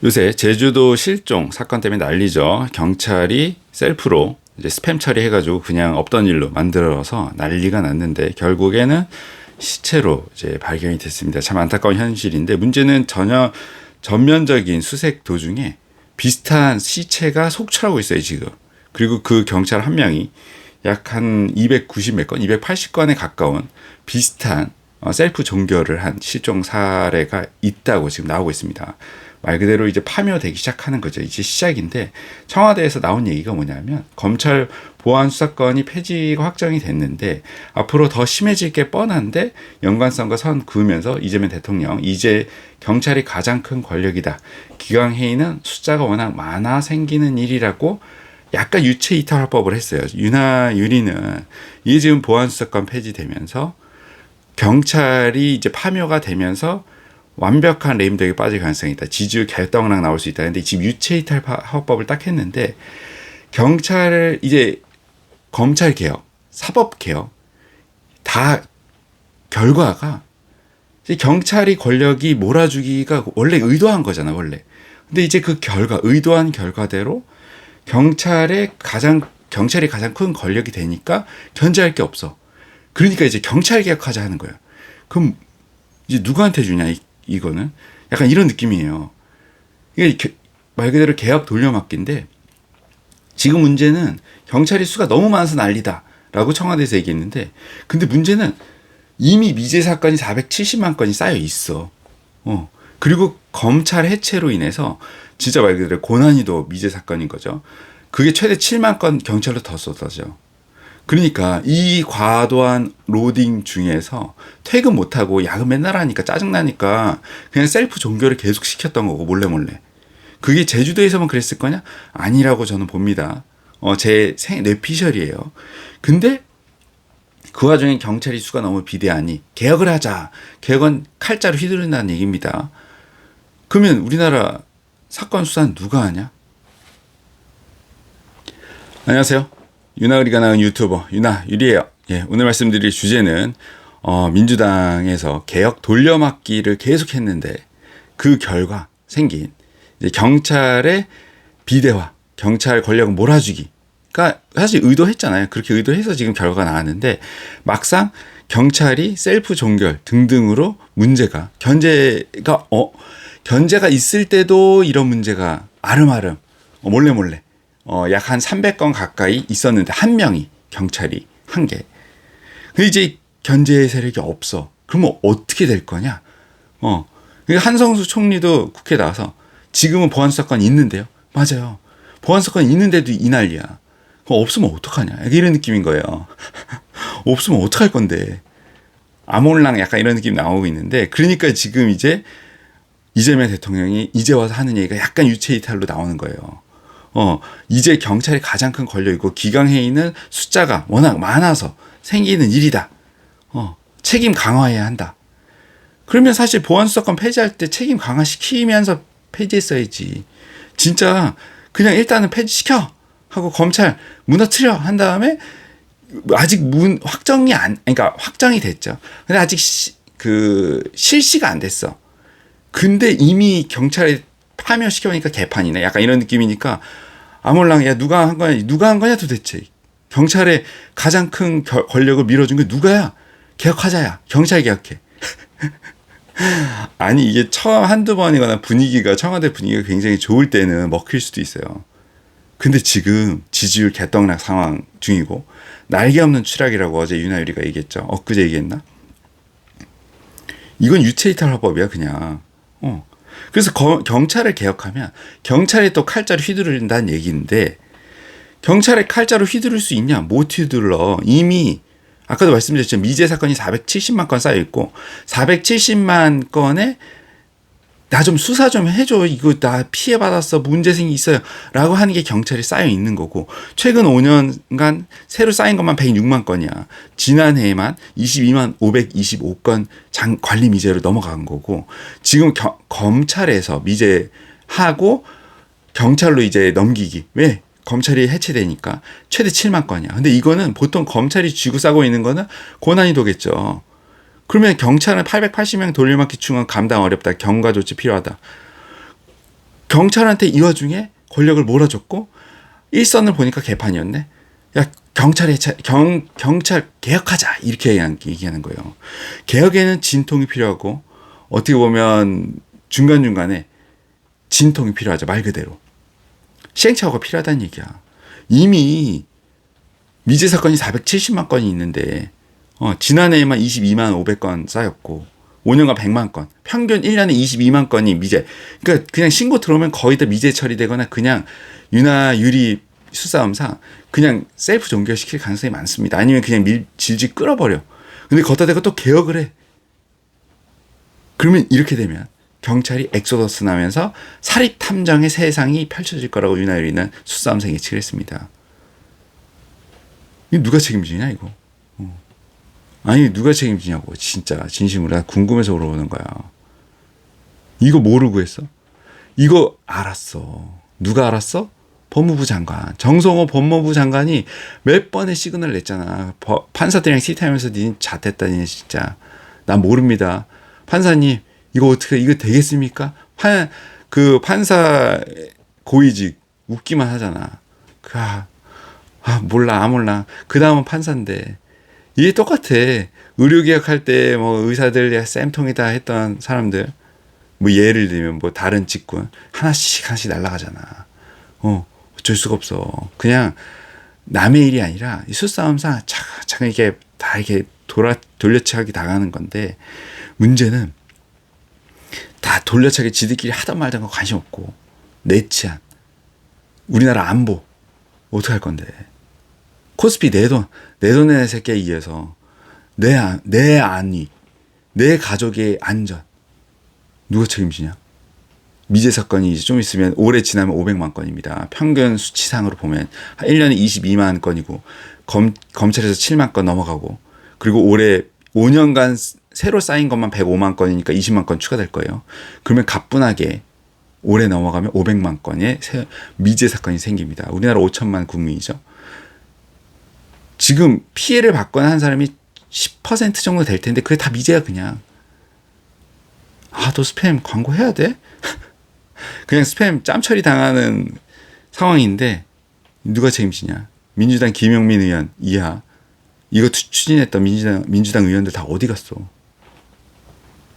요새 제주도 실종 사건 때문에 난리죠. 경찰이 셀프로 이제 스팸 처리해가지고 그냥 없던 일로 만들어서 난리가 났는데 결국에는 시체로 이제 발견이 됐습니다. 참 안타까운 현실인데 문제는 전혀 전면적인 수색 도중에 비슷한 시체가 속출하고 있어요, 지금. 그리고 그 경찰 한 명이 약 한 290 몇 건, 280건에 가까운 비슷한 셀프 종결을 한 실종 사례가 있다고 지금 나오고 있습니다. 말 그대로 이제 파묘되기 시작하는 거죠. 이제 시작인데 청와대에서 나온 얘기가 뭐냐면 검찰 보안 수사권이 폐지가 확정이 됐는데 앞으로 더 심해질 게 뻔한데 연관성과 선 그으면서 이재명 대통령 이제 경찰이 가장 큰 권력이다. 기강회의는 숫자가 워낙 많아 생기는 일이라고 약간 유체 이탈 화법을 했어요. 유리는 이게 지금 보안 수사권 폐지되면서 경찰이 이제 파묘가 되면서 완벽한 레임덕에 빠질 가능성이 있다. 지지율 결정락 나올 수 있다. 근데 지금 유체이탈 화법을 딱 했는데 경찰을 이제 검찰 개혁, 사법 개혁 다 결과가 이제 경찰이 권력이 몰아주기가 원래 의도한 거잖아, 원래. 근데 이제 그 결과, 의도한 결과대로 경찰이 가장 큰 권력이 되니까 견제할 게 없어. 그러니까 이제 경찰 개혁하자 하는 거야. 그럼 이제 누구한테 주냐, 이거는? 약간 이런 느낌이에요. 이게 말 그대로 개혁 돌려막기인데 지금 문제는 경찰의 수가 너무 많아서 난리다 라고 청와대에서 얘기했는데 근데 문제는 이미 미제 사건이 470만 건이 쌓여 있어. 그리고 검찰 해체로 인해서 진짜 말 그대로 고난이도 미제 사건인 거죠. 그게 최대 7만 건 경찰로 더 쏟아져. 그러니까 이 과도한 로딩 중에서 퇴근 못하고 야근 맨날 하니까 짜증나니까 그냥 셀프 종결을 계속 시켰던 거고 몰래. 그게 제주도에서만 그랬을 거냐? 아니라고 저는 봅니다. 제 뇌피셜이에요. 근데 그 와중에 경찰이 수가 너무 비대하니 개혁을 하자. 개혁은 칼자루 휘두른다는 얘기입니다. 그러면 우리나라 사건 수사는 누가 하냐? 안녕하세요. 유나으리가 나은 유튜버 유리예요. 예, 오늘 말씀드릴 주제는 민주당에서 개혁 돌려막기를 계속했는데 그 결과 생긴 이제 경찰의 비대화, 경찰 권력 몰아주기가 사실 의도했잖아요. 그렇게 의도해서 지금 결과가 나왔는데 막상 경찰이 셀프 종결 등등으로 문제가 견제가 있을 때도 이런 문제가 아름아름 몰래 약 한 300건 가까이 있었는데 한 명이 경찰이 한 개. 근데 이제 견제 세력이 없어. 그러면 어떻게 될 거냐? 한성수 총리도 국회에 나와서 지금은 보안수사권이 있는데요. 맞아요. 보안수사권이 있는데도 이 난리야. 그거 없으면 어떡하냐? 이런 느낌인 거예요. 없으면 어떡할 건데. 아몰랑 약간 이런 느낌 나오고 있는데 그러니까 지금 이제 이재명 대통령이 이제 와서 하는 얘기가 약간 유체이탈로 나오는 거예요. 이제 경찰이 가장 큰 권력이고 기강회의는 숫자가 워낙 많아서 생기는 일이다. 책임 강화해야 한다. 그러면 사실 보안수사권 폐지할 때 책임 강화시키면서 폐지했어야지. 진짜 그냥 일단은 폐지시켜 하고 검찰 무너뜨려 한 다음에 아직 그러니까 확정이 됐죠. 근데 아직 실시가 안 됐어. 근데 이미 경찰에 파묘시켜보니까 개판이네. 약간 이런 느낌이니까 아몰랑 야 누가 한 거냐 도대체. 경찰의 가장 큰 권력을 밀어준 게 누가야? 개혁하자야. 경찰 개혁해. 아니 이게 처음 한두 번이거나 청와대 분위기가 굉장히 좋을 때는 먹힐 수도 있어요. 근데 지금 지지율 개떡락 상황 중이고 날개 없는 추락이라고 어제 유나유리가 얘기했죠. 엊그제 얘기했나? 이건 유체이탈 화법이야 그냥. 그래서 경찰을 개혁하면 경찰이 또 칼자루 휘두른다는 얘기인데 경찰의 칼자루 휘두를 수 있냐? 못 휘둘러. 이미 아까도 말씀드렸죠. 미제 사건이 470만 건 쌓여있고 470만 건에 나 좀 수사 좀 해줘. 이거 나 피해받았어. 문제생이 있어요. 라고 하는 게 경찰이 쌓여있는 거고 최근 5년간 새로 쌓인 것만 106만 건이야. 지난해에만 22만 525건 관리 미제로 넘어간 거고 지금 검찰에서 미제하고 경찰로 이제 넘기기. 왜? 검찰이 해체되니까 최대 7만 건이야. 근데 이거는 보통 검찰이 쥐고 싸고 있는 거는 고난이도겠죠. 그러면 경찰은 880명 돌려막기 충원 감당 어렵다. 경과 조치 필요하다. 경찰한테 이 와중에 권력을 몰아줬고 일선을 보니까 개판이었네. 야 경찰 개혁하자 이렇게 얘기하는 거예요. 개혁에는 진통이 필요하고 어떻게 보면 중간중간에 진통이 필요하죠. 말 그대로 시행착오가 필요하다는 얘기야. 이미 미제 사건이 470만 건이 있는데 지난해에만 22만 500건 쌓였고 5년간 100만 건, 평균 1년에 22만 건이 미제. 그러니까 그냥 신고 들어오면 거의 다 미제 처리되거나 그냥 유나 유리 수싸움상 그냥 셀프 종결시킬 가능성이 많습니다. 아니면 그냥 질질 끌어버려. 근데 걷다 대고 또 개혁을 해. 그러면 이렇게 되면 경찰이 엑소더스 나면서 사립 탐정의 세상이 펼쳐질 거라고 유나 유리는 수싸움상 예측을 했습니다. 이거 누가 책임지냐 이거. 아니 누가 책임지냐고. 진짜 진심으로 나 궁금해서 물어보는 거야. 이거 모르고 했어? 이거 알았어. 누가 알았어? 법무부 장관. 정성호 법무부 장관이 몇 번의 시그널을 냈잖아. 판사들이랑 시타하면서 니 잣됐다니 진짜. 난 모릅니다. 판사님 이거 어떻게 이거 되겠습니까? 판사 고위직 웃기만 하잖아. 몰라. 그 다음은 판사인데. 이게 똑같아. 의료개혁할 때 뭐 의사들 쌤통이다 했던 사람들 뭐 예를 들면 뭐 다른 직군 하나씩 날아가잖아. 어쩔 수가 없어. 그냥 남의 일이 아니라 이 수싸움상 차근 이게 다 이렇게 돌려차기 당하는 건데 문제는 다 돌려차기 지들끼리 하던 말던 거 관심 없고 내 치안 우리나라 안보 어떻게 할 건데 코스피 내 돈 내 새끼에 의해서 내 안위 내 가족의 안전 누가 책임지냐? 미제 사건이 이제 좀 있으면 올해 지나면 500만 건입니다. 평균 수치상으로 보면 1년에 22만 건이고 검찰에서 7만 건 넘어가고 그리고 올해 5년간 새로 쌓인 것만 105만 건이니까 20만 건 추가될 거예요. 그러면 가뿐하게 올해 넘어가면 500만 건의 미제 사건이 생깁니다. 우리나라 5천만 국민이죠. 지금 피해를 받거나 한 사람이 10% 정도 될 텐데 그게 다 미제야 그냥. 너 스팸 광고 해야 돼? 그냥 스팸 짬처리 당하는 상황인데 누가 책임지냐? 민주당 김용민 의원 이하 이거 추진했던 민주당 의원들 다 어디 갔어?